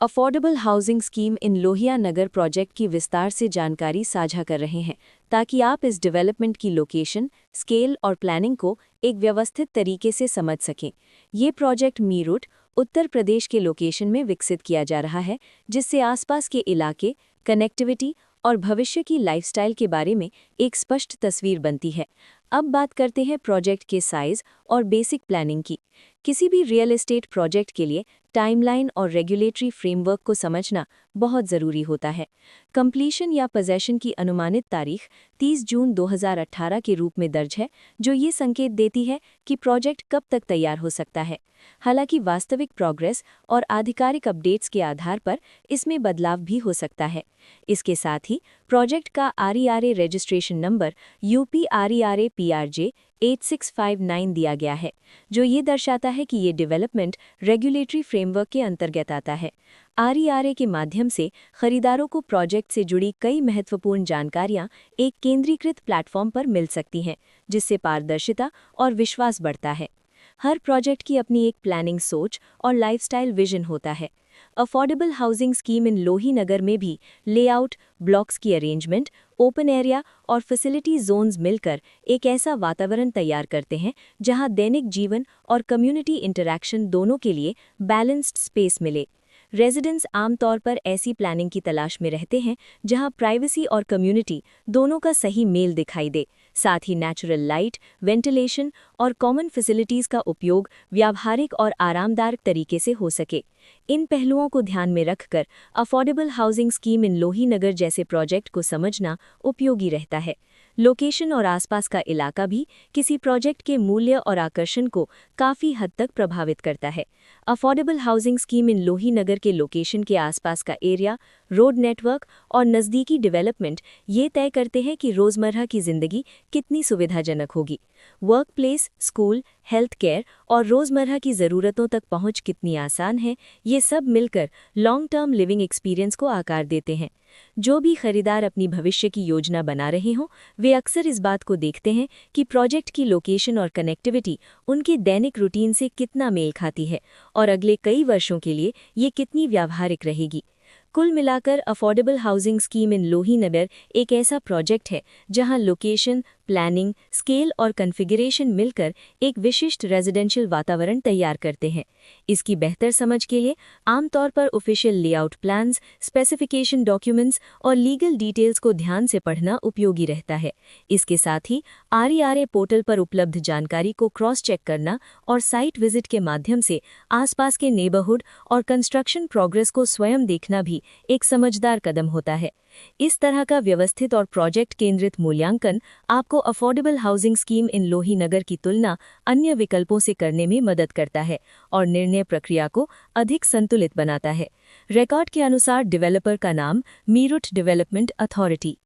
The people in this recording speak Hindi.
Affordable housing scheme in Lohia Nagar project की विस्तार से जानकारी साझा कर रहे हैं ताकि आप इस डेवलपमेंट की लोकेशन, स्केल और प्लानिंग को एक व्यवस्थित तरीके से समझ सकें। ये प्रोजेक्ट मीरठ, उत्तर प्रदेश के लोकेशन में विकसित किया जा रहा है, जिससे आसपास के इलाके, कनेक्टिविटी और भविष्य की लाइफस्टाइल के बारे में एक स्पष्ट तस्वीर बनती है। अब बात करते हैं प्रोजेक्ट के साइज और बेसिक प्लानिंग की। किसी भी रियल एस्टेट प्रोजेक्ट के लिए टाइमलाइन और रेगुलेटरी फ्रेमवर्क को समझना बहुत ज़रूरी होता है। कंप्लीशन या पोजेशन की अनुमानित तारीख 30 जून 2018 के रूप में दर्ज है, जो ये संकेत देती है कि प्रोजेक्ट कब तक तैयार हो सकता है। हालांकि वास्तविक प्रोग्रेस और आधिकारिक अपडेट्स के आधार पर इसमें बदलाव भी हो सकता है। इसके साथ ही प्रोजेक्ट का RERA registration number UP-RERA PRJ 8659 दिया गया है, जो ये दर्शाता है कि ये डेवलपमेंट रेगुलेटरी फ्रेमवर्क के अंतर्गत आता है। RERA के माध्यम से खरीदारों को प्रोजेक्ट से जुड़ी कई महत्वपूर्ण जानकारियां एक केंद्रीकृत प्लेटफॉर्म पर मिल सकती हैं, जिससे पारदर्शिता और विश्वास बढ़ता है। हर प्रोजेक्ट की अपनी एक प्लानिंग सोच और लाइफस्टाइल विजन होता है। अफोर्डेबल हाउसिंग स्कीम इन लोही नगर में भी लेआउट, ब्लॉक्स की अरेंजमेंट, ओपन एरिया और फैसिलिटी जोन्स मिलकर एक ऐसा वातावरण तैयार करते हैं जहां दैनिक जीवन और कम्युनिटी इंटरैक्शन दोनों के लिए बैलेंस्ड स्पेस मिले। रेजिडेंट्स आमतौर पर ऐसी प्लानिंग की तलाश में रहते हैं जहां प्राइवेसी और कम्युनिटी दोनों का सही मेल दिखाई दे। साथ ही नेचुरल लाइट, वेंटिलेशन और कॉमन फैसिलिटीज़ का उपयोग व्यावहारिक और आरामदायक तरीके से हो सके। इन पहलुओं को ध्यान में रखकर अफोर्डेबल हाउसिंग स्कीम इन लोही नगर जैसे प्रोजेक्ट को समझना उपयोगी रहता है। लोकेशन और आसपास का इलाका भी किसी प्रोजेक्ट के मूल्य और आकर्षण को काफ़ी हद तक प्रभावित करता है। अफोर्डेबल हाउसिंग स्कीम इन लोही नगर के लोकेशन के आसपास का एरिया, रोड नेटवर्क और नज़दीकी डेवलपमेंट ये तय करते हैं कि रोज़मर्रा की ज़िंदगी कितनी सुविधाजनक होगी। Work place, school, health care और रोज़मर्रा की ज़रूरतों तक पहुंच कितनी आसान है, ये सब मिलकर लॉन्ग टर्म लिविंग एक्सपीरियंस को आकार देते हैं। जो भी खरीदार अपनी भविष्य की योजना बना रहे हों, वे अक्सर इस बात को देखते हैं कि प्रोजेक्ट की लोकेशन और कनेक्टिविटी उनके दैनिक रूटीन से कितना मेल खाती है और अगले कई वर्षों के लिए ये कितनी व्यावहारिक रहेगी। कुल मिलाकर अफोर्डेबल हाउसिंग स्कीम इन लोही नगर एक ऐसा प्रोजेक्ट है जहां लोकेशन, प्लानिंग, स्केल और कॉन्फ़िगरेशन मिलकर एक विशिष्ट रेजिडेंशियल वातावरण तैयार करते हैं। इसकी बेहतर समझ के लिए आमतौर पर official layout plans, specification documents और लीगल डिटेल्स को ध्यान से पढ़ना उपयोगी रहता है। इसके साथ ही RERA पोर्टल पर उपलब्ध जानकारी को क्रॉस चेक करना और साइट विजिट के माध्यम से आसपास के नेबरहुड और कंस्ट्रक्शन प्रोग्रेस को स्वयं देखना भी एक समझदार कदम होता है। इस तरह का व्यवस्थित और प्रोजेक्ट केंद्रित मूल्यांकन आपको अफोर्डेबल हाउसिंग स्कीम इन लोही नगर की तुलना अन्य विकल्पों से करने में मदद करता है और निर्णय प्रक्रिया को अधिक संतुलित बनाता है। रिकॉर्ड के अनुसार डेवलपर का नाम मीरठ डेवलपमेंट अथॉरिटी